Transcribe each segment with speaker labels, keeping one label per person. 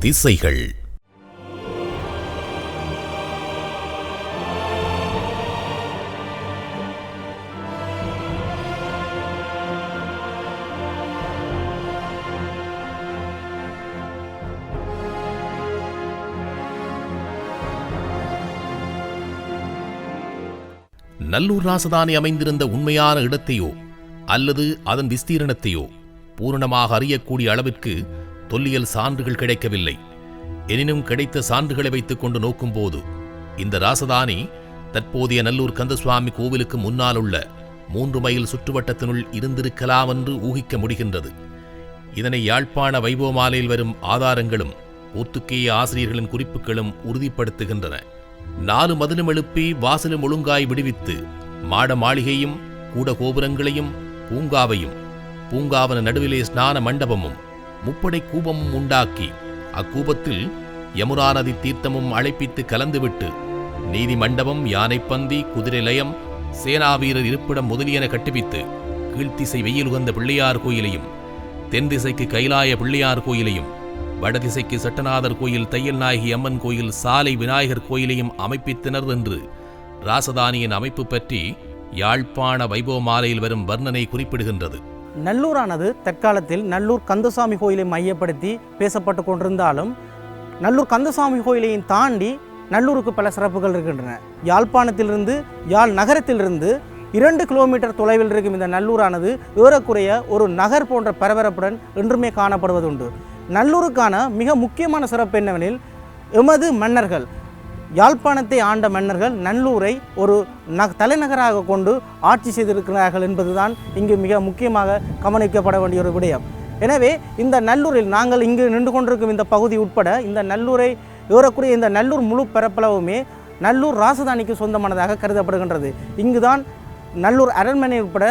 Speaker 1: திசைகள். நல்லூர் ராசதானி அமைந்திருந்த உண்மையான இடத்தையோ அல்லது அதன் விஸ்தீரணத்தையோ பூரணமாக அறியக்கூடிய அளவிற்கு தொல்லியல் சான்றுகள் கிடைக்கவில்லை. எனினும் கிடைத்த சான்றுகளை வைத்துக் கொண்டு நோக்கும்போது இந்த ராசதானி தற்போதைய நல்லூர் கந்தசுவாமி கோவிலுக்கு முன்னால் உள்ள 3 மைல் சுற்றுவட்டத்தினுள் இருந்திருக்கலாம் என்று ஊகிக்க முடிகின்றது. இதனை யாழ்ப்பாண வைபவமாலையில் வரும் ஆதாரங்களும் போர்த்துக்கேய ஆசிரியர்களின் குறிப்புகளும் உறுதிப்படுத்துகின்றன. 4 மதிலும் எழுப்பி வாசலும் ஒழுங்காய் விடுவித்து மாட மாளிகையும் கூட கோபுரங்களையும் பூங்காவையும் பூங்காவன நடுவிலே ஸ்நான மண்டபமும் முப்படை கூபமும் உண்டாக்கி அக்கூபத்தில் யமுனா நதி தீர்த்தமும் அழைப்பித்து கலந்துவிட்டு நீதி மண்டபம், யானைப்பந்தி, குதிரை லயம், சேனாவீரர் இருப்பிடம் முதலியன கட்டுவித்து கீழ்த்திசை வெயிலுகந்த பிள்ளையார் கோயிலையும், தென் திசைக்கு கைலாய பிள்ளையார் கோயிலையும், வடதிசைக்கு சட்டநாதர் கோயில், தையல் நாயகி அம்மன் கோயில், சாலை விநாயகர் கோயிலையும் அமைப்பித்தனர் என்று ராசதானியின் அமைப்பு பற்றி யாழ்ப்பாண வைபவமாலையில் வரும் வர்ணனை குறிப்பிடுகின்றது.
Speaker 2: நல்லூரானது தற்காலத்தில் நல்லூர் கந்தசாமி கோயிலை மையப்படுத்தி பேசப்பட்டு கொண்டிருந்தாலும் நல்லூர் கந்தசாமி கோயிலையும் தாண்டி நல்லூருக்கு பல சிறப்புகள் இருக்கின்றன. யாழ்ப்பாணத்திலிருந்து யாழ் நகரத்திலிருந்து 2 கிலோமீட்டர் தொலைவில் இருக்கும் இந்த நல்லூரானது ஏறக்குறைய ஒரு நகர் போன்ற பரபரப்புடன் என்றுமே காணப்படுவதுண்டு. நல்லூருக்கான மிக முக்கியமான சிறப்பு என்னவெனில், எமது மன்னர்கள், யாழ்ப்பாணத்தை ஆண்ட மன்னர்கள் நல்லூரை ஒரு தலைநகராக கொண்டு ஆட்சி செய்திருக்கிறார்கள் என்பதுதான் இங்கு மிக முக்கியமாக கவனிக்கப்பட வேண்டிய ஒரு விடயம். எனவே இந்த நல்லூரில் நாங்கள் இங்கு நின்று கொண்டிருக்கும் இந்த பகுதி உட்பட இந்த நல்லூரை ஏறக்குறைய இந்த நல்லூர் முழு பரப்பளவுமே நல்லூர் ராசதானிக்கு சொந்தமானதாக கருதப்படுகின்றது. இங்குதான் நல்லூர் அரண்மனை உட்பட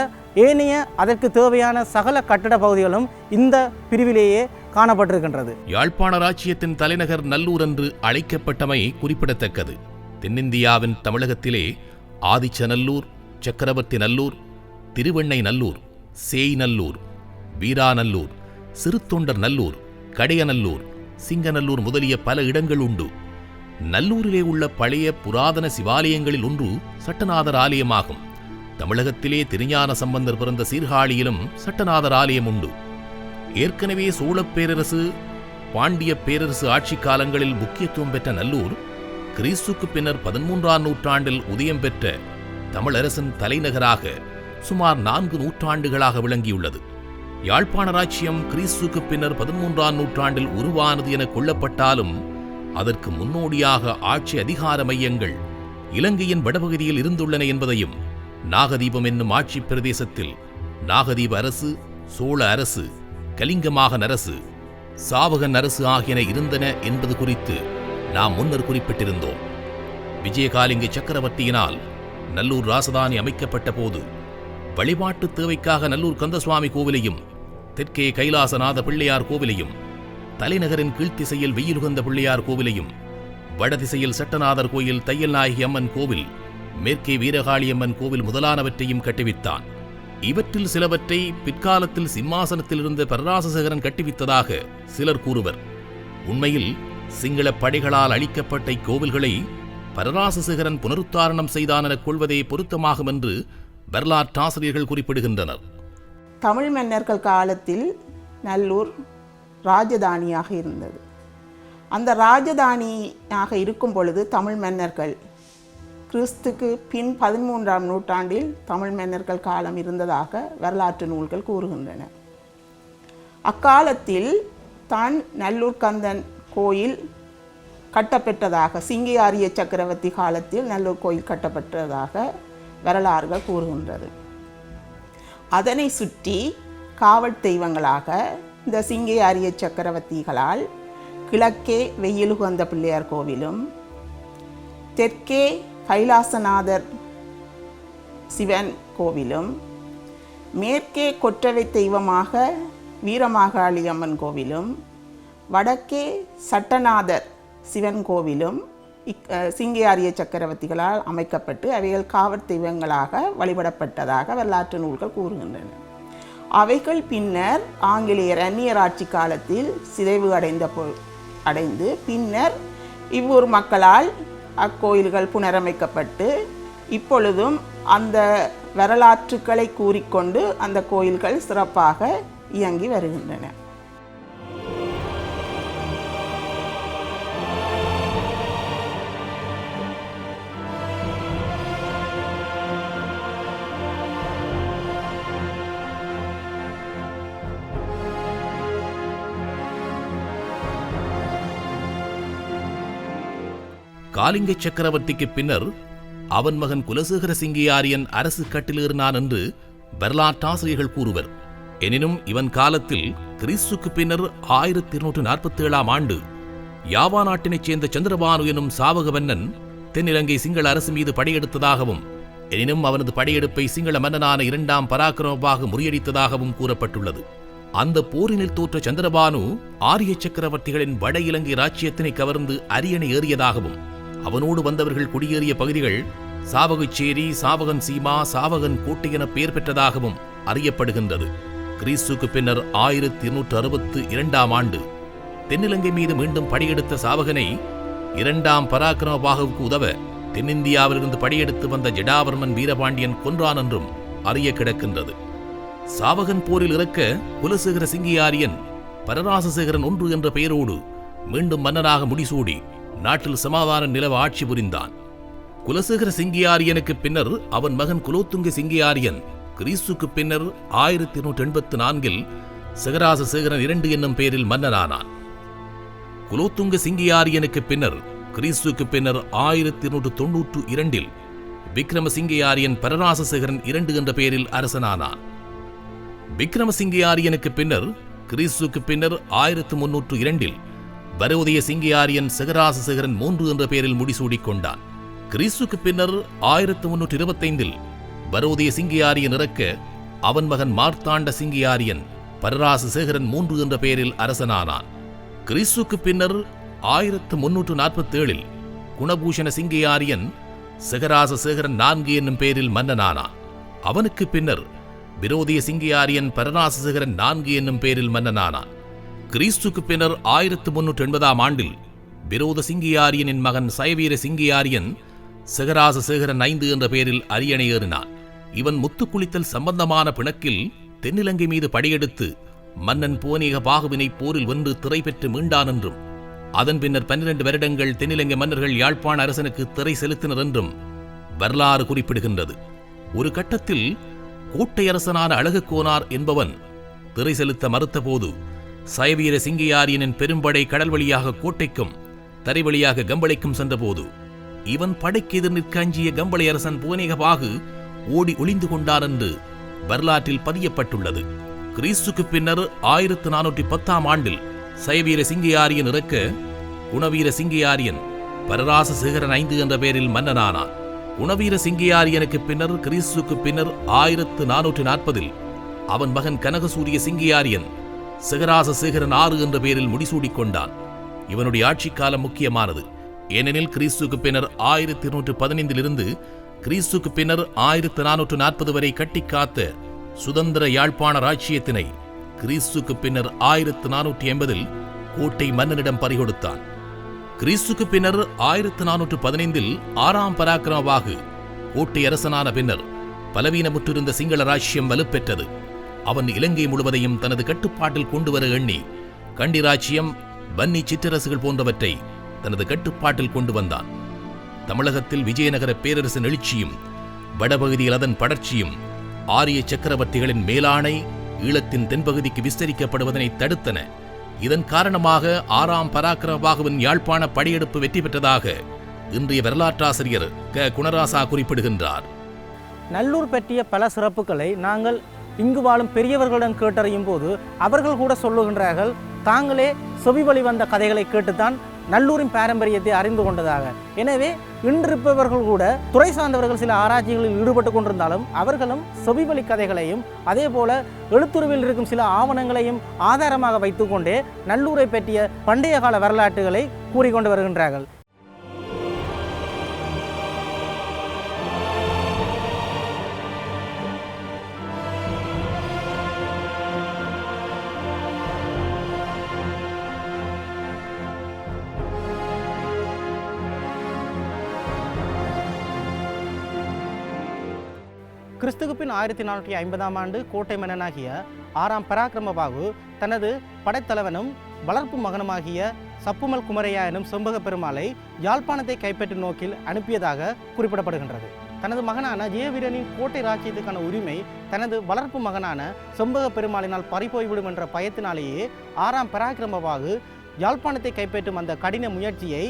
Speaker 2: ஏனைய அதற்கு தேவையான சகல கட்டட பகுதிகளும் இந்த பிரிவிலேயே காணப்பட்டிருக்கின்றது.
Speaker 1: யாழ்ப்பாண ராச்சியத்தின் தலைநகர் நல்லூர் என்று அழைக்கப்பட்டமை குறிப்பிடத்தக்கது. தென்னிந்தியாவின் தமிழகத்திலே ஆதிச்சநல்லூர், சக்கரவர்த்தி நல்லூர், திருவெண்ணை நல்லூர், சேய் நல்லூர், வீராநல்லூர், சிறுத்தொண்டர் நல்லூர், கடையநல்லூர், சிங்கநல்லூர் முதலிய பல இடங்கள் உண்டு. நல்லூரிலே உள்ள பழைய புராதன சிவாலயங்களில் ஒன்று சட்டநாதர் ஆலயமாகும். தமிழகத்திலே திருஞான சம்பந்தர் பிறந்த சீர்காழியிலும் சட்டநாதர் ஆலயம் உண்டு. ஏற்கனவே சோழப் பேரரசு, பாண்டிய பேரரசு ஆட்சி காலங்களில் முக்கியத்துவம் பெற்ற நல்லூர் கிறிஸ்துக்கு பின்னர் 13ஆம் நூற்றாண்டில் உதயம் பெற்ற தமிழரசின் தலைநகராக சுமார் 4 நூற்றாண்டுகளாக விளங்கியுள்ளது. யாழ்ப்பாண ராச்சியம் கிறிஸ்துக்கு பின்னர் 13ஆம் நூற்றாண்டில் உருவானது என கொள்ளப்பட்டாலும் அதற்கு முன்னோடியாக ஆட்சி அதிகார மையங்கள் இலங்கையின் வடபகுதியில் இருந்துள்ளன என்பதையும், நாகதீபம் என்னும் ஆட்சி பிரதேசத்தில் நாகதீப அரசு, சோழ அரசு, கலிங்கமாகன் அரசு, சாவகன் அரசு ஆகியன இருந்தன என்பது குறித்து நாம் முன்னர் குறிப்பிட்டிருந்தோம். விஜயகாலிங்க சக்கரவர்த்தியினால் நல்லூர் ராசதானி அமைக்கப்பட்ட போது வழிபாட்டு தேவைக்காக நல்லூர் கந்தசுவாமி கோவிலையும், தெற்கே கைலாசநாத பிள்ளையார் கோவிலையும், தலைநகரின் கீழ்த்திசையில் வெயிலுகந்த பிள்ளையார் கோவிலையும், வடதிசையில் சட்டநாதர் கோயில், தையல் நாயகி அம்மன் கோவில், மேற்கே வீரகாளியம்மன் கோவில் முதலானவற்றையும் கட்டுவித்தான். இவற்றில் சிலவற்றை பிற்காலத்தில் சிம்மாசனத்தில் இருந்த பரராசசேகரன் கட்டுவித்ததாக சிலர் கூறுவர். உண்மையில் சிங்கள படைகளால் அழிக்கப்பட்ட இக்கோவில்களை பரராசசேகரன் புனருத்தாரணம் செய்தான் என கொள்வதே பொருத்தமாகும் என்று வரலாற்றாசிரியர்கள் குறிப்பிடுகின்றனர்.
Speaker 3: தமிழ் மன்னர்கள் காலத்தில் நல்லூர் ராஜதானியாக இருந்தது. அந்த ராஜதானியாக இருக்கும் பொழுது தமிழ் மன்னர்கள் கிறிஸ்துக்கு பின் 13ஆம் நூற்றாண்டில் தமிழ் மன்னர்கள் காலம் இருந்ததாக வரலாற்று நூல்கள் கூறுகின்றன. அக்காலத்தில் தான் நல்லூர் கந்தன் கோயில் கட்டப்பெற்றதாக, சிங்கி ஆரிய சக்கரவர்த்தி காலத்தில் நல்லூர் கோயில் கட்டப்பட்டதாக வரலாறுகள் கூறுகின்றது. அதனை சுற்றி காவல் தெய்வங்களாக இந்த சிங்கி ஆரிய சக்கரவர்த்திகளால் கிழக்கே வெயிலுகந்த பிள்ளையார் கோவிலும், தெற்கே கைலாசநாதர் சிவன் கோவிலும், மேற்கே கொற்றவை தெய்வமாக வீரமாகாளி அம்மன் கோவிலும், வடக்கே சட்டநாதர் சிவன் கோவிலும் சிங்கி ஆரிய சக்கரவர்த்திகளால் அமைக்கப்பட்டு அவைகள் காவற் தெய்வங்களாக வழிபடப்பட்டதாக வரலாற்று நூல்கள் கூறுகின்றன. அவைகள் பின்னர் ஆங்கிலேயர் அந்நியர் ஆட்சி காலத்தில் சிதைவு அடைந்த அடைந்து பின்னர் இவ்வூர் மக்களால் அக்கோயில்கள் புனரமைக்கப்பட்டு இப்பொழுதும் அந்த வரலாற்றுக்களை கூறிக்கொண்டு அந்த கோயில்கள் சிறப்பாக இயங்கி வருகின்றன.
Speaker 1: காலிங்க சக்கரவர்த்திக்கு பின்னர் அவன் மகன் குலசேகர சிங்கியாரியன் அரசு கட்டிலேறினான் என்று வரலாற்றாசிரியர்கள் கூறுவர். எனினும் இவன் காலத்தில் கிறிஸ்துக்கு பின்னர் 1247ஆம் ஆண்டு யாவா நாட்டினைச் சேர்ந்த சந்திரபானு எனும் சாவக மன்னன் தென்னிலங்கை சிங்கள அரசு மீது படையெடுத்ததாகவும் எனினும் அவனது படையெடுப்பை சிங்கள மன்னனான 2ஆம் பராக்கிரமபாகு முறியடித்ததாகவும் கூறப்பட்டுள்ளது. அந்த போரினில் தோற்ற சந்திரபானு ஆரிய சக்கரவர்த்திகளின் வட இலங்கை ராச்சியத்தினை கவர்ந்து அரியணை ஏறியதாகவும் அவனோடு வந்தவர்கள் குடியேறிய பகுதிகள் சாவகச்சேரி, சாவகன் சீமா, சாவகன் கோட்டை என பெயர் பெற்றதாகவும் அறியப்படுகின்றது. கிறிஸ்துக்கு பின்னர் 1262ஆம் ஆண்டு தென்னிலங்கை மீது மீண்டும் படையெடுத்த சாவகனை 2ஆம் பராக்கிரமபாகுவுக்கு உதவ தென்னிந்தியாவிலிருந்து படையெடுத்து வந்த ஜடாவர்மன் வீரபாண்டியன் கொன்றான் என்றும் அறிய கிடக்கின்றது. சாவகன் போரில் இறக்க குலசேகர சிங்கியாரியன் பரராசசேகரன் 1 என்ற பெயரோடு மீண்டும் மன்னனாக முடிசூடி நாட்டில் சமாதான நிலவ ஆட்சி புரிந்தான். குலசேகர சிங்கியாரியனுக்கு பின்னர் அவன் மகன் குலோத்துங்க சிங்கியாரியன் கிறிஸ்துக்கு பின்னர் 1284இல் சிகராசசேகரன் 2 என்னும் பெயரில் மன்னனானான். குலோத்துங்க சிங்கியாரியனுக்கு பின்னர் கிறிஸ்துக்கு பின்னர் 1292இல் விக்ரமசிங்கியாரியன் பரராசசேகரன் 2 என்ற பெயரில் அரசனானான். விக்ரமசிங்கியாரியனுக்கு பின்னர் கிறிஸ்துக்கு பின்னர் 1302இல் பரோதய சிங்கியாரியன் சிகராசசேகரன் 3 என்ற பெயரில் முடிசூடிக் கொண்டான். கிறிஸ்துக்கு பின்னர் 1325இல் பரோதய சிங்கியாரியன் இறக்க அவன் மகன் மார்த்தாண்ட சிங்கியாரியன் பரராசசேகரன் 3 என்ற பெயரில் அரசனானான். கிறிஸ்துக்கு பின்னர் 1347இல் குணபூஷண சிங்கியாரியன் சிகராசசேகரன் 4 என்னும் பெயரில் மன்னனானான். அவனுக்கு பின்னர் விரோதிய சிங்கியாரியன் பரராசசேகரன் 4 என்னும் பெயரில் மன்னனானான். கிறிஸ்துக்கு பின்னர் 1380ஆம் ஆண்டில் விரோத சிங்கியாரியனின் மகன் சயவீர சிங்கியாரியன் சிகராசசேகரன் 5 என்ற பெயரில் அரியணை ஏறினான். இவன் முத்துக்குளித்தல் சம்பந்தமான பிணக்கில் தென்னிலங்கை மீது படையெடுத்து மன்னன் புவனேக பாகுவினை போரில் வென்று திறை பெற்று மீண்டான் என்றும் அதன் பின்னர் 12 வருடங்கள் தென்னிலங்கை மன்னர்கள் யாழ்ப்பாண அரசனுக்கு திறை செலுத்தினர் என்றும் வரலாறு குறிப்பிடுகின்றது. ஒரு கட்டத்தில் கோட்டை அரசனான அழகு கோனார் என்பவன் திறை செலுத்த மறுத்தபோது சயவீர சிங்கியாரியனின் பெரும்படை கடல் வழியாக கோட்டைக்கும் தரை வழியாக கம்பளைக்கும் சென்றபோது இவன் படைக்கு எதிர் நிற்க அஞ்சிய கம்பளை அரசன் புவனேகபாகு ஓடி ஒளிந்து கொண்டான் என்று வரலாற்றில் பதியப்பட்டுள்ளது. கிறிஸ்துக்கு பின்னர் 1410ஆம் ஆண்டில் சயவீர சிங்கியாரியன் இறக்க குணவீர சிங்கியாரியன் பரராசசேகரன் 5 என்ற பெயரில் மன்னனானான். குணவீர சிங்கியாரியனுக்கு பின்னர் கிறிஸ்துக்கு பின்னர் 1440இல் அவன் மகன் கனகசூரிய சிங்கியாரியன் சிகராசசேகரன் 6 என்ற பெயரில் முடிசூடிக் கொண்டான். இவனுடைய ஆட்சி காலம் முக்கியமானது. ஏனெனில் கிறிஸ்துக்கு பின்னர் 1215இலிருந்து கிறிஸ்துக்கு பின்னர் 1440 வரை கட்டிக்காத்த சுதந்திர யாழ்ப்பாண ராச்சியத்தினை கிறிஸ்துக்கு பின்னர் 1480இல் கோட்டை மன்னனிடம் பறிகொடுத்தான். கிறிஸ்துக்கு பின்னர் 1415இல் 6ஆம் பராக்கிரமபாகு கோட்டை அரசனான பின்னர் பலவீனமுற்றிருந்த சிங்கள ராச்சியம் வலுப்பெற்றது. அவன் இலங்கை முழுவதையும் தனது கட்டுப்பாட்டில் கொண்டு வர எண்ணி கண்டி ராச்சியம், வன்னி சிற்றரசுகள் போன்றவற்றை தனது கட்டுப்பாட்டில் கொண்டு வந்தான். தமிழகத்தில் விஜயநகர பேரரசின் எழுச்சியும் வடபகுதியில் அதன் படர்ச்சியும் ஆரிய சக்கரவர்த்திகளின் மேலாணை ஈழத்தின் தென்பகுதிக்கு விஸ்தரிக்கப்படுவதனை தடுத்தன. இதன் காரணமாக 6ஆம் பராக்கிரமபாகுவின் யாழ்ப்பாண படையெடுப்பு வெற்றி பெற்றதாக இன்றைய வரலாற்றாசிரியர் க. குணராசா குறிப்பிடுகின்றார்.
Speaker 2: நல்லூர் பற்றிய பல சிறப்புகளை நாங்கள் இங்கு வாழும் பெரியவர்களுடன் கேட்டறியும் போது அவர்கள் கூட சொல்லுகின்றார்கள், தாங்களே செவி வழி வந்த கதைகளை கேட்டுத்தான் நல்லூரின் பாரம்பரியத்தை அறிந்து கொண்டதாக. எனவே இன்றிருப்பவர்கள் கூட துறை சார்ந்தவர்கள் சில ஆராய்ச்சிகளில் ஈடுபட்டு கொண்டிருந்தாலும் அவர்களும் செவிவழி கதைகளையும் அதே போல எழுத்துருவில் இருக்கும் சில ஆவணங்களையும் ஆதாரமாக வைத்துக்கொண்டே நல்லூரை பற்றிய பண்டைய கால வரலாற்றுகளை கூறிக்கொண்டு வருகின்றார்கள். கிறிஸ்துக்கு பின் 1450ஆம் ஆண்டு கோட்டை மன்னனாகிய 6ஆம் பராக்கிரமபாகு தனது படைத்தலைவனும் வளர்ப்பு மகனுமாகிய சப்புமல் குமரையா எனும் செம்பக பெருமாளை யாழ்ப்பாணத்தை கைப்பற்றும் நோக்கில் அனுப்பியதாக குறிப்பிடப்படுகின்றது. தனது மகனான ஜெயவீரனின் கோட்டை ராஜ்யத்துக்கான உரிமை தனது வளர்ப்பு மகனான செம்பக பெருமாளினால் பறிபோய்விடும் என்ற பயத்தினாலேயே 6ஆம் பராக்கிரமபாகு யாழ்ப்பாணத்தை கைப்பற்றும் அந்த கடின முயற்சியை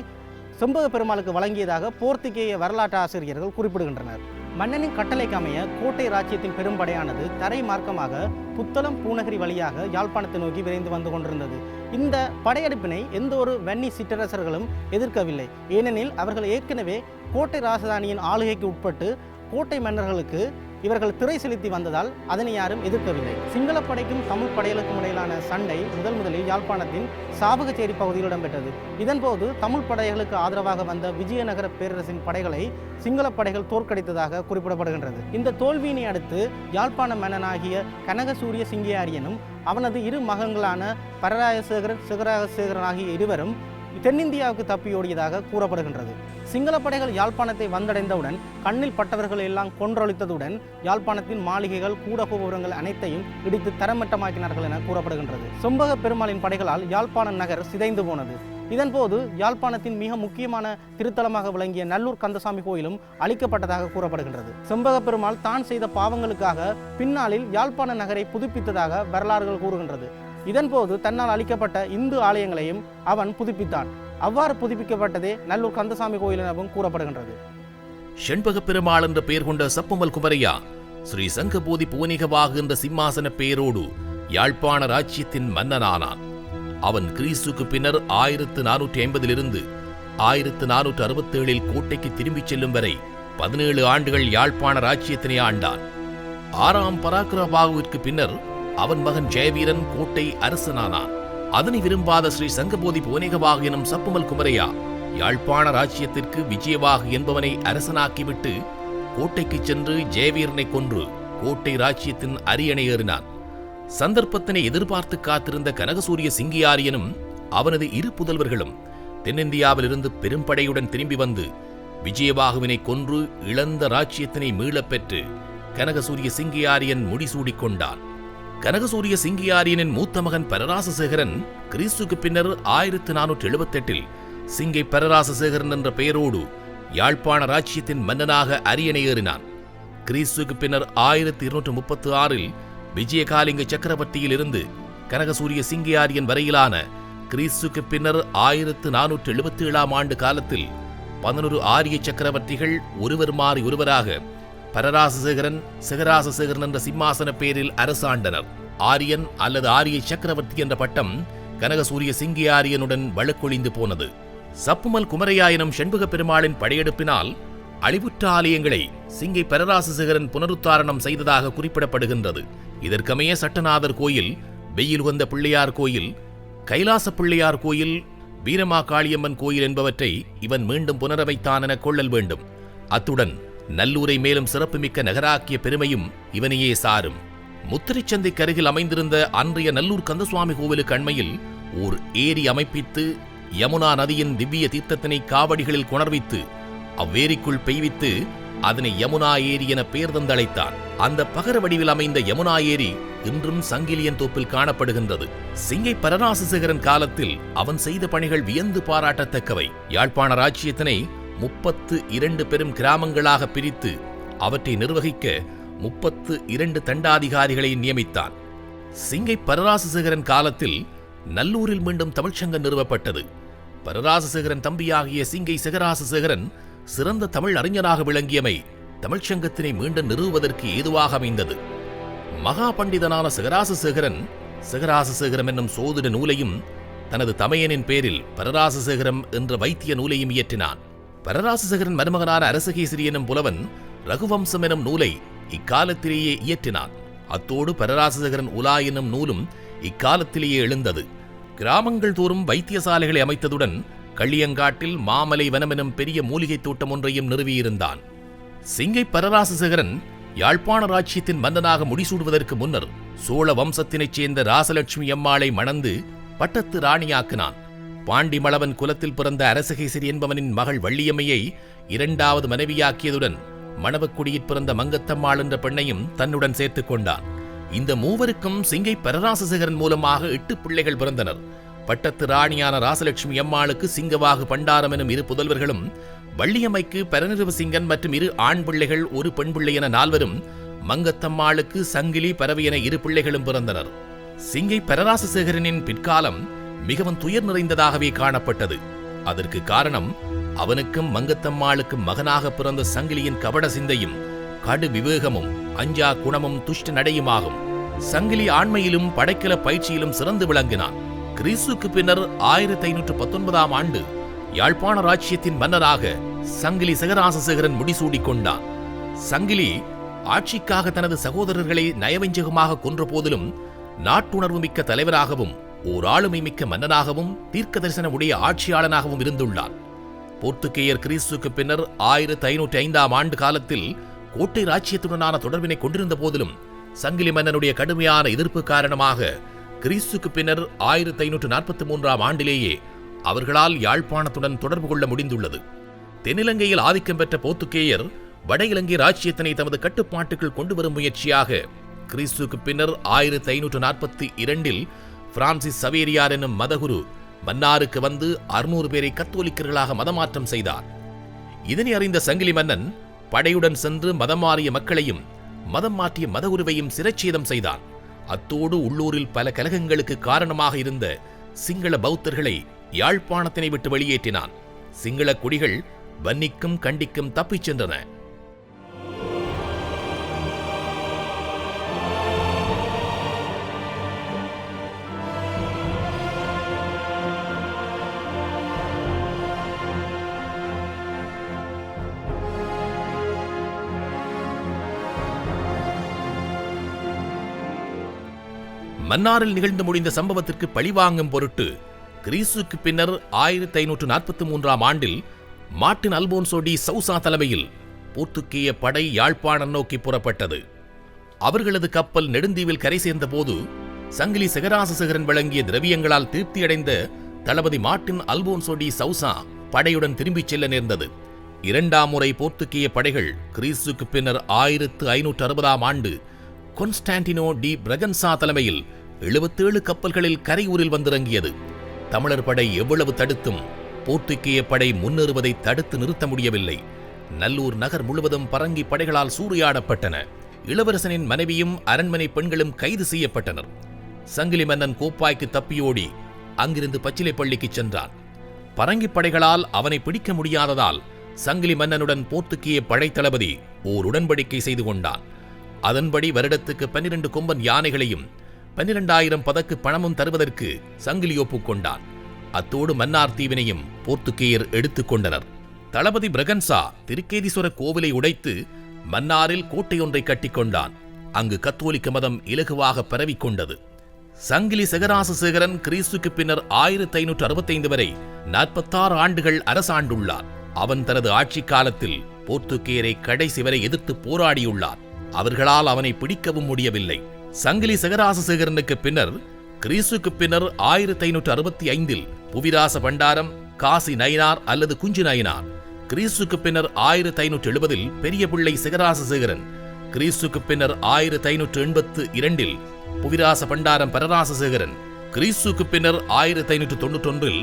Speaker 2: செம்பக பெருமாளுக்கு வழங்கியதாக போர்த்துகேய வரலாற்று ஆசிரியர்கள் குறிப்பிடுகின்றனர். மன்னனின் கட்டளைக்கு அமைய கோட்டை ராஜ்யத்தின் பெரும்படையானது தரை மார்க்கமாக புத்தளம் பூநகரி வழியாக யாழ்ப்பாணத்தை நோக்கி விரைந்து வந்து கொண்டிருந்தது. இந்த படையெடுப்பினை எந்த ஒரு வன்னி சிற்றரசர்களும் எதிர்க்கவில்லை. ஏனெனில் அவர்கள் ஏற்கனவே கோட்டை ராஜதானியின் ஆளுகைக்கு உட்பட்டு கோட்டை மன்னர்களுக்கு இவர்கள் திரை செலுத்தி வந்ததால் அதனை யாரும் எதிர்க்கவில்லை. சிங்கள படைக்கும் தமிழ் படைகளுக்கும் இடையிலான சண்டை முதலில் யாழ்ப்பாணத்தின் சாவகச்சேரி பகுதியில் இடம்பெற்றது. இதன்போது தமிழ் படைகளுக்கு ஆதரவாக வந்த விஜயநகர பேரரசின் படைகளை சிங்கள படைகள் தோற்கடித்ததாக குறிப்பிடப்படுகின்றது. இந்த தோல்வியினை அடுத்து யாழ்ப்பாண மன்னனாகிய கனகசூரிய சிங்கியாரியனும் அவனது இரு மகன்களான பரராயசேகரன் சிகராசேகரன் ஆகிய இருவரும் தென்னிந்தியாவுக்கு தப்பியோடியதாக கூறப்படுகின்றது. சிங்கள படைகள் யாழ்ப்பாணத்தை வந்தடைந்தவுடன் கண்ணில் பட்டவர்கள் எல்லாம் கொன்றொழித்ததுடன் யாழ்ப்பாணத்தின் மாளிகைகள் கூடகோபுரங்கள் அனைத்தையும் இடித்து தரமட்டமாக்கினார்கள் என கூறப்படுகின்றது. செம்பக பெருமாளின் படைகளால் யாழ்ப்பாண நகர் சிதைந்து போனது. இதன்போது யாழ்ப்பாணத்தின் மிக முக்கியமான திருத்தலமாக விளங்கிய நல்லூர் கந்தசாமி கோயிலும் அழிக்கப்பட்டதாக கூறப்படுகின்றது. செம்பக பெருமாள் தான் செய்த பாவங்களுக்காக பின்னாளில் யாழ்ப்பாண நகரை புதுப்பித்ததாக வரலாறுகள் கூறுகின்றது. இதன்போது தன்னால் அளிக்கப்பட்ட இந்து ஆலயங்களையும் அவன் புதுப்பித்தான். அவ்வாறு புதுப்பிக்கப்பட்டதே நல்லூர் கந்தசாமி கோயில் எனவும் கூறப்படுகின்றது.
Speaker 1: செண்பக பெருமாள் என்ற பெயர் கொண்ட சப்புமல் குமரையா ஸ்ரீ சங்கபோதி புவனிகவாகு என்ற சிம்மாசன பெயரோடு யாழ்ப்பாண ராஜ்யத்தின் மன்னனானான். அவன் கிறிஸ்துக்கு பின்னர் 1450 1467 கோட்டைக்கு திரும்பிச் செல்லும் வரை 17 ஆண்டுகள் யாழ்ப்பாண ராஜ்யத்தினை ஆண்டான். 6ஆம் பராக்கிரமபாகுவிற்கு பின்னர் அவன் மகன் ஜெயவீரன் கோட்டை அரசனானான். அதனை விரும்பாத ஸ்ரீ சங்கபோதி புவனிகவாகு எனும் சப்புமல் குமரையா யாழ்ப்பாண ராஜ்யத்திற்கு விஜயவாகு என்பவனை அரசனாக்கிவிட்டு கோட்டைக்கு சென்று ஜெயவீரனை கொன்று கோட்டை ராஜ்யத்தின் அரியணை ஏறினான். சந்தர்ப்பத்தினை எதிர்பார்த்து காத்திருந்த கனகசூரிய சிங்கியாரியனும் அவனது இரு புதல்வர்களும் தென்னிந்தியாவிலிருந்து பெரும்படையுடன் திரும்பி வந்து விஜயவாகுவினை கொன்று இழந்த ராஜ்யத்தினை மீளப் பெற்று கனகசூரிய சிங்கியாரியன் முடிசூடிக் கொண்டான். கனகசூரிய சிங்கியாரியனின் மூத்த மகன் பரராசசேகரன் கிறிஸ்துக்கு பின்னர் 1478 சிங்கை பரராசசேகரன் என்ற பெயரோடு யாழ்ப்பாண ராஜ்யத்தின் மன்னனாக அரியணை ஏறினான். கிறிஸ்துக்கு பின்னர் 1236 விஜயகாலிங்க சக்கரவர்த்தியில் இருந்து கனகசூரிய சிங்கியாரியன் வரையிலான கிறிஸ்துக்கு பின்னர் 1477 ஆண்டு காலத்தில் 11 ஆரிய சக்கரவர்த்திகள் ஒருவர் மாறி ஒருவராக பரராசசேகரன் சிகராசசேகரன் என்ற சிம்மாசன பேரில் அரசாண்டனர். ஆரியன் அல்லது ஆரிய சக்கரவர்த்தி என்ற பட்டம் கனகசூரிய சிங்கியாரியனுடன் வழக்கொழிந்து போனது. சப்புமல் குமரையா எனும் செண்பக பெருமாளின் படையெடுப்பினால் அழிவுற்ற ஆலயங்களை சிங்கை பரராசசேகரன் புனருத்தாரணம் செய்ததாக குறிப்பிடப்படுகின்றது. இதற்கமைய சட்டநாதர் கோயில், வெயிலுகந்த பிள்ளையார் கோயில், கைலாச பிள்ளையார் கோயில், வீரமா காளியம்மன் கோயில் என்பவற்றை இவன் மீண்டும் புனரமைத்தான் என கொள்ளல் வேண்டும். அத்துடன் நல்லூரை மேலும் சிறப்புமிக்க நகராக்கிய பெருமையும் இவனையே சாரும். முத்திரைச்சந்தைக்கு அருகில் அமைந்திருந்த அன்றைய நல்லூர் கந்தசுவாமி கோவிலுக்கு அண்மையில் ஓர் ஏரி அமைப்பித்து யமுனா நதியின் திவ்ய தீர்த்தத்தினை காவடிகளில் கொணர்வித்து அவ்வேரிக்குள் பெய்வித்து அதனை யமுனா ஏரி என பெயர் தந்தழைத்தான். அந்த பகர வடிவில் அமைந்த யமுனா ஏரி இன்றும் சங்கிலியன் தோப்பில் காணப்படுகின்றது. சிங்கை பரராசசேகரன் காலத்தில் அவன் செய்த பணிகள் வியந்து பாராட்டத்தக்கவை. யாழ்ப்பாண ராஜ்யத்தினை 32 பெரும் கிராமங்களாக பிரித்து அவற்றை நிர்வகிக்க 32 தண்டாதிகாரிகளை நியமித்தான். சிங்கை பரராசசேகரன் காலத்தில் நல்லூரில் மீண்டும் தமிழ்ச்சங்கம் நிறுவப்பட்டது. பரராசசேகரன் தம்பியாகிய சிங்கை சிகராசசேகரன் சிறந்த தமிழ் அறிஞராக விளங்கியமை தமிழ்ச்சங்கத்தினை மீண்டும் நிறுவுவதற்கு ஏதுவாக அமைந்தது. மகா பண்டிதனான சிகராசசேகரன் சிகராசசேகரம் என்னும் சோதிட நூலையும் தனது தமையனின் பேரில் பரராசசேகரம் என்ற வைத்திய நூலையும் இயற்றினான். பரராசசேகரன் மருமகனான அரசகேசரி எனும் புலவன் ரகுவம்சம் எனும் நூலை இக்காலத்திலேயே இயற்றினான். அத்தோடு பரராசசேகரன் உலா என்னும் நூலும் இக்காலத்திலேயே எழுந்தது. கிராமங்கள் தோறும் வைத்தியசாலைகளை அமைத்ததுடன் கள்ளியங்காட்டில் மாமலை வனம் எனும் பெரிய மூலிகை தோட்டம் ஒன்றையும் நிறுவியிருந்தான். சிங்கை பரராசசேகரன் யாழ்ப்பாண ராஜ்யத்தின் மன்னனாக முடிசூடுவதற்கு முன்னர் சோழ வம்சத்தினைச் சேர்ந்த ராசலட்சுமி அம்மாளை மணந்து பட்டத்து ராணியாக்கினான். பாண்டிமளவன் குலத்தில் பிறந்த அரசகேசரி என்பவனின் மகள் வள்ளியம்மையை 2வது மனைவியாக்கியதுடன் மணவக்குடியில் பிறந்த மங்கத்தம்மாள் என்ற பெண்ணையும் தன்னுடன் சேர்த்துக் கொண்டான். இந்த மூவருக்கும் சிங்கை பரராசசேகரன் மூலமாக 8 பிள்ளைகள் பிறந்தனர். பட்டத்து ராணியான ராசலட்சுமி அம்மாளுக்கு சிங்கவாகு பண்டாரம் எனும் 2 புதல்வர்களும், வள்ளியம்மைக்கு பரநிறுவசிங்கன் மற்றும் 2 ஆண் பிள்ளைகள் 1 பெண் பிள்ளை என 4வரும், மங்கத்தம்மாளுக்கு சங்கிலி பரவி என 2 பிள்ளைகளும் பிறந்தனர். சிங்கை பரராசசேகரனின் பிற்காலம் மிகவும் துயர் நிறைந்ததாகவே காணப்பட்டது. அதற்கு காரணம் அவனுக்கும் மங்கத்தம்மாளுக்கும் மகனாக பிறந்த சங்கிலியின் கபட சிந்தையும் கடு விவேகமும் அஞ்சா குணமும் துஷ்ட நடையுமாகும். சங்கிலி ஆண்மையிலும் படைக்கல பயிற்சியிலும் சிறந்து விளங்கினான். கிறிஸ்துக்கு பின்னர் 1519ஆம் ஆண்டு யாழ்ப்பாண ராச்சியத்தின் மன்னராக சங்கிலி செகராசசேகரன் முடிசூடிக் கொண்டான். சங்கிலி ஆட்சிக்காக தனது சகோதரர்களை நயவஞ்சகமாக கொன்ற போதிலும் நாட்டுணர்வு மிக்க தலைவராகவும் ஓர் ஆளுமை மிக்க மன்னனாகவும் தீர்க்க தரிசனம் உடைய ஆட்சியாளனாகவும் இருந்துள்ளார். போர்த்துகேயர் கிறிஸ்துக்கு பின்னர் 1505ஆம் ஆண்டு காலத்தில் கோட்டை ராச்சியத்துடனான தொடர்பினை கொண்டிருந்த போதிலும் சங்கிலி மன்னனுடைய கடுமையான எதிர்ப்பு காரணமாக கிறிஸ்துக்கு பின்னர் 1543ஆம் ஆண்டிலேயே அவர்களால் யாழ்ப்பாணத்துடன் தொடர்பு கொள்ள முடிந்துள்ளது. தென்னிலங்கையில் ஆதிக்கம் பெற்ற போர்த்துகேயர் வட இலங்கை ராச்சியத்தினை தமது கட்டுப்பாட்டுக்குள் கொண்டு வரும் முயற்சியாக கிறிஸ்துக்கு பின்னர் 1542இல் பிரான்சிஸ் சவேரியார் என்னும் மதகுரு மன்னாருக்கு வந்து 600 பேரை கத்தோலிக்கர்களாக மதமாற்றம் செய்தார். இதனை அறிந்த சங்கிலி மன்னன் படையுடன் சென்று மதம் மாறிய மக்களையும் மதம் மாற்றிய மதகுருவையும் சிரச்சேதம் செய்தான். அத்தோடு உள்ளூரில் பல கலகங்களுக்கு காரணமாக இருந்த சிங்கள பௌத்தர்களை யாழ்ப்பாணத்தினை விட்டு வெளியேற்றினான். சிங்கள குடிகள் வன்னிக்கும் கண்டிக்கும் தப்பிச் சென்றன. மன்னாரில் நிகழ்ந்து முடிந்த சம்பவத்திற்கு பழிவாங்கும் பொருட்டு கிறிஸ்துக்கு பின்னர் 1543ஆம் ஆண்டில் மார்ட்டின் அல்போன்சோ டி சௌசா தலைமையில் போர்த்துகேய படை யாழ்ப்பாணம் நோக்கி புறப்பட்டது. அவர்களது கப்பல் நெடுந்தீவில் கரை சேர்ந்த போது சங்கிலி செகராசசேகரன் வழங்கிய திரவியங்களால் திருப்தியடைந்த தளபதி மார்ட்டின் அல்போன்சோ டி சௌசா படையுடன் திரும்பிச் செல்ல நேர்ந்தது. 2ஆம் முறை போர்த்துகேய படைகள் கிறிஸ்துக்கு பின்னர் 1560ஆம் ஆண்டு கொன்ஸ்டான்டினோ டி பிரகன்சா தலைமையில் 77 கப்பல்களில் கரையூரில் வந்திறங்கியது. தமிழர் படை எவ்வளவு தடுத்தும் போர்த்துகேய படை முன்னேறுவதை தடுத்து நிறுத்த முடியவில்லை. நல்லூர் நகர் முழுவதும் பரங்கி படைகளால் சூறையாடப்பட்டன. இளவரசனின் மனைவியும் அரண்மனை பெண்களும் கைது செய்யப்பட்டனர். சங்கிலி மன்னன் கோப்பாய்க்கு தப்பியோடி அங்கிருந்து பச்சிலைப்பள்ளிக்கு சென்றான். பரங்கி படைகளால் அவனை பிடிக்க முடியாததால் சங்கிலி மன்னனுடன் போர்த்துகேய படைத்தளபதி ஓர் உடன்படிக்கை செய்து கொண்டான். அதன்படி வருடத்துக்கு 12 கொம்பன் யானைகளையும் 12,000 பதக்கு பணமும் தருவதற்கு சங்கிலி ஒப்புக்கொண்டான். அத்தோடு மன்னார் தீவினையும் போர்த்துகேயர் எடுத்துக் கொண்டனர். தளபதி பிரகன்சா திருக்கேதீஸ்வர கோவிலை உடைத்து மன்னாரில் கோட்டையொன்றை கட்டிக்கொண்டான். அங்கு கத்தோலிக்க மதம் இலகுவாக பரவிக்கொண்டது. சங்கிலி செகராசசேகரன் கிறிஸ்துக்கு பின்னர் 1565 வரை 46 ஆண்டுகள் அரசாண்டுள்ளார். அவன் தனது ஆட்சி காலத்தில் போர்த்துகேயரை கடைசி வரை எதிர்த்து போராடியுள்ளார். அவர்களால் அவனை பிடிக்கவும் முடியவில்லை. சங்கிலி செகராசசேகரனுக்கு பின்னர் கிறிஸ்துக்கு பின்னர் 1565இல் புவிராச பண்டாரம், காசி நயினார் அல்லது குஞ்சு நயினார், கிறிஸ்துக்கு பின்னர் 1570இல் பெரிய பிள்ளை செகராசசேகரன், கிறிஸ்துக்கு பின்னர் 1582இல் புவிராச பண்டாரம் பரராசசேகரன், கிறிஸ்துக்கு பின்னர் 1591இல்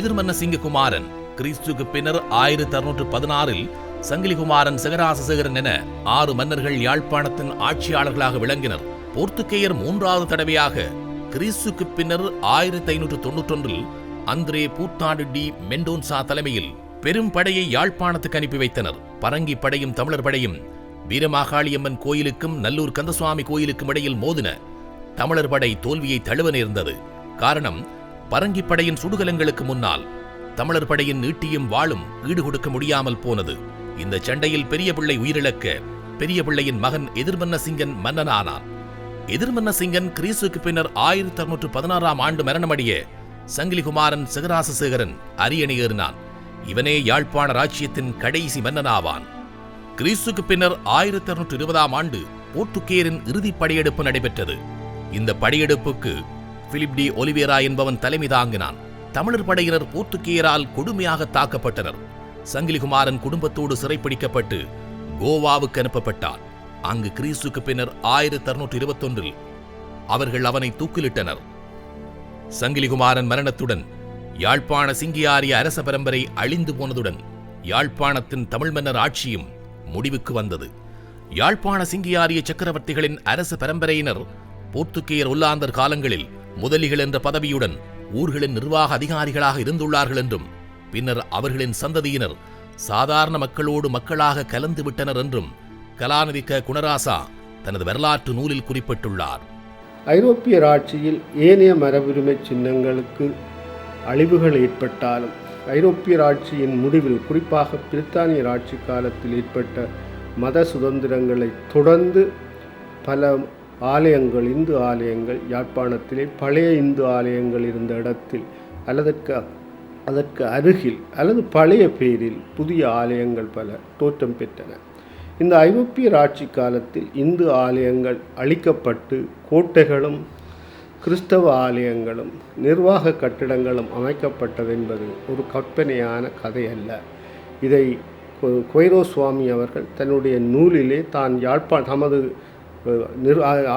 Speaker 1: எதிர்மன்ன சிங்ககுமாரன், கிறிஸ்துக்கு பின்னர் 1616இல் சங்கிலிகுமாரன் செகராசசேகரன் என 6 மன்னர்கள் யாழ்ப்பாணத்தின் ஆட்சியாளர்களாக விளங்கினர். போர்த்துகேயர் 3வது தடவையாக கிறிஸ்துக்கு பின்னர் 1591இல் அந்திரே பூத்தாடு டி மெண்டோன்சா தலைமையில் பெரும் படையை யாழ்ப்பாணத்துக்கு அனுப்பி வைத்தனர். பரங்கி படையும் தமிழர் படையும் வீரமாகாளியம்மன் கோயிலுக்கும் நல்லூர் கந்தசுவாமி கோயிலுக்கும் இடையில் மோதின. தமிழர் படை தோல்வியை தழுவ நேர்ந்தது. காரணம், பரங்கி படையின் சுடுகலங்களுக்கு முன்னால் தமிழர் படையின் ஈட்டியும் வாளும் ஈடுகொடுக்க முடியாமல் போனது. இந்த சண்டையில் பெரிய பிள்ளை உயிரிழக்க பெரிய பிள்ளையின் மகன் எதிர்மன்ன சிங்கன் மன்னனானான். எதிர்மன்ன சிங்கன் கிறிஸ்துக்கு பின்னர் 1616ஆம் ஆண்டு மரணமடைய சங்கிலிகுமாரன் செகராசசேகரன் அரியணை ஏறினான். இவனே யாழ்ப்பாண ராச்சியத்தின் கடைசி மன்னனாவான். கிறிஸ்துக்கு பின்னர் 1620ஆம் ஆண்டு போர்த்துகேயரின் இறுதிப் படையெடுப்பு நடைபெற்றது. இந்த படையெடுப்புக்கு பிலிப் டி ஒலிவேரா என்பவன் தலைமை தாங்கினான். தமிழர் படையினர் போர்த்துகேயரால் கொடுமையாக தாக்கப்பட்டனர். சங்கிலிகுமாரன் குடும்பத்தோடு சிறைப்பிடிக்கப்பட்டு கோவாவுக்கு அனுப்பப்பட்டார். அங்கு கிறிஸ்துக்கு பின்னர் 1621 அவர்கள் அவனை தூக்கிலிட்டனர். சங்கிலிகுமாரன் மரணத்துடன் யாழ்ப்பாண சிங்கியாரிய அரச பரம்பரை அழிந்து போனதுடன் யாழ்ப்பாணத்தின் தமிழ் மன்னர் ஆட்சியும் முடிவுக்கு வந்தது. யாழ்ப்பாண சிங்கியாரிய சக்கரவர்த்திகளின் அரச பரம்பரையினர் போர்த்துகேயர் ஒல்லாந்தர் காலங்களில் முதலிகள் என்ற பதவியுடன் ஊர்களின் நிர்வாக அதிகாரிகளாக இருந்துள்ளார்கள் என்றும் பின்னர் அவர்களின் சந்ததியினர் சாதாரண மக்களோடு மக்களாக கலந்து விட்டனர் என்றும் கலாநிதி க. குணராசா தனது வரலாற்று நூலில் குறிப்பிட்டுள்ளார்.
Speaker 4: ஐரோப்பியர் ஆட்சியில் ஏனைய மரபுரிமை சின்னங்களுக்கு அழிவுகள் ஏற்பட்டாலும் ஐரோப்பியர் ஆட்சியின் முடிவில் குறிப்பாக பிரித்தானியர் ஆட்சி காலத்தில் ஏற்பட்ட மத சுதந்திரங்களை தொடர்ந்து பல ஆலயங்கள், இந்து ஆலயங்கள் யாழ்ப்பாணத்திலே பழைய இந்து ஆலயங்கள் இருந்த இடத்தில் அதற்கு அருகில் அல்லது பழைய பேரில் புதிய ஆலயங்கள் பல தோற்றம் பெற்றன. இந்த ஐரோப்பியர் ஆட்சி காலத்தில் இந்து ஆலயங்கள் அழிக்கப்பட்டு கோட்டைகளும் கிறிஸ்தவ ஆலயங்களும் நிர்வாக கட்டிடங்களும் அமைக்கப்பட்டதென்பது ஒரு கற்பனையான கதை அல்ல. இதை கொய்ரோ சுவாமி அவர்கள் தன்னுடைய நூலிலே தான் தமது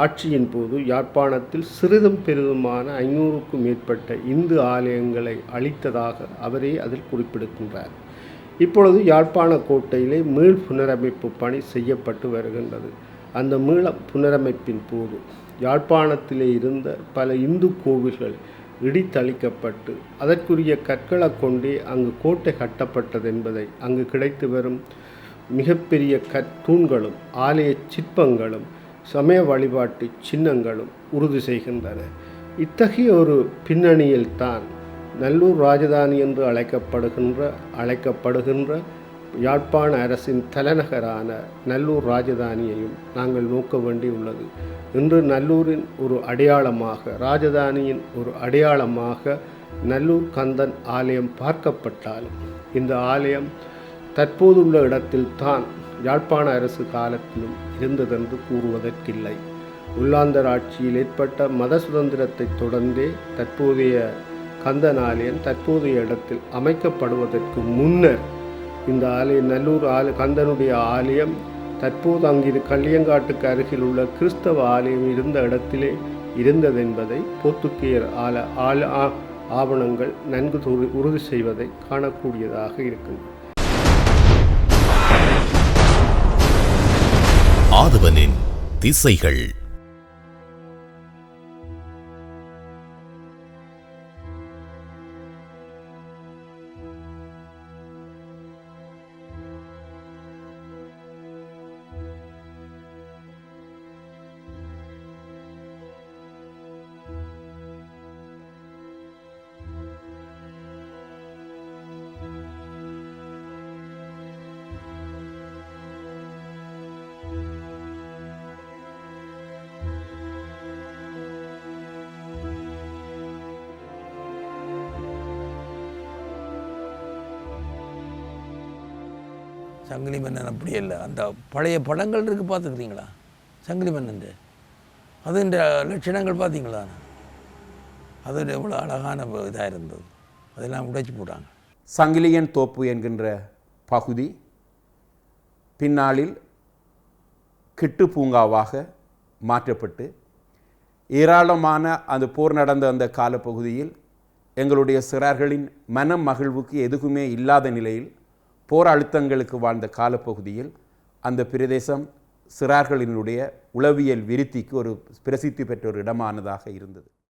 Speaker 4: ஆட்சியின் போது யாழ்ப்பாணத்தில் சிறிதும் பெரிதுமான 500க்கும் மேற்பட்ட இந்து ஆலயங்களை அழித்ததாக அவரே அதில் குறிப்பிடுகின்றார். இப்பொழுது யாழ்ப்பாண கோட்டையிலே மீள் புனரமைப்பு பணி செய்யப்பட்டு வருகின்றது. அந்த மீள புனரமைப்பின் போது யாழ்ப்பாணத்திலே இருந்த பல இந்து கோவில்கள் இடித்தளிக்கப்பட்டு அதற்குரிய கற்களை கொண்டே அங்கு கோட்டை கட்டப்பட்டது என்பதை அங்கு கிடைத்து வரும் மிகப்பெரிய தூண்களும் ஆலய சிற்பங்களும் சமய வழிபாட்டு சின்னங்களும் உறுதி செய்கின்றன. இத்தகைய ஒரு பின்னணியில்தான் நல்லூர் ராஜதானி என்று அழைக்கப்படுகின்ற யாழ்ப்பாண அரசின் தலைநகரான நல்லூர் ராஜதானியையும் நாங்கள் நோக்க வேண்டியுள்ளது. இன்று நல்லூரின் ஒரு அடையாளமாக, ராஜதானியின் ஒரு அடையாளமாக நல்லூர் கந்தன் ஆலயம் பார்க்கப்பட்டாலும் இந்த ஆலயம் தற்போதுள்ள இடத்தில்தான் யாழ்ப்பாண அரசு காலத்திலும் இருந்ததென்று கூறுவதற்கில்லை. உள்ளாந்தர் ஆட்சியில் ஏற்பட்ட மத சுதந்திரத்தை தொடர்ந்தே தற்போதைய கந்தன் ஆலயம் தற்போதைய இடத்தில் அமைக்கப்படுவதற்கு முன்னர் இந்த ஆலயம் நல்லூர் கந்தனுடைய ஆலயம் தற்போது அங்கிரு கள்ளியங்காட்டுக்கு அருகில் உள்ள கிறிஸ்தவ ஆலயம் இருந்த இடத்திலே இருந்ததென்பதை போர்த்துகேயர் ஆவணங்கள் நன்கு உறுதி செய்வதை காணக்கூடியதாக இருக்கின்றன.
Speaker 1: ஆதவனின் திசைகள்.
Speaker 5: சங்கிலி மன்னன் அப்படி இல்லை. அந்த பழைய படங்கள் இருக்குது, பார்த்துக்கிறீங்களா? சங்கிலி மன்னன் அதுன்ற லட்சணங்கள் பார்த்தீங்களா? அது எவ்வளோ அழகான இதாக இருந்தது. அதெல்லாம் உடைச்சி போட்டாங்க.
Speaker 6: சங்கிலியன் தோப்பு என்கின்ற பகுதி பின்னாளில் கிட்டு பூங்காவாக மாற்றப்பட்டு ஏராளமான அந்த போர் நடந்த அந்த காலப்பகுதியில் எங்களுடைய சிறார்களின் மனம் மகிழ்வுக்கு எதுவுமே இல்லாத நிலையில் போர் அழுத்தங்களுக்கு வாழ்ந்த காலப்பகுதியில் அந்த பிரதேசம் சிறார்களினுடைய உளவியல் விருத்திக்கு ஒரு பிரசித்தி பெற்ற ஒரு இடமானதாக இருந்தது.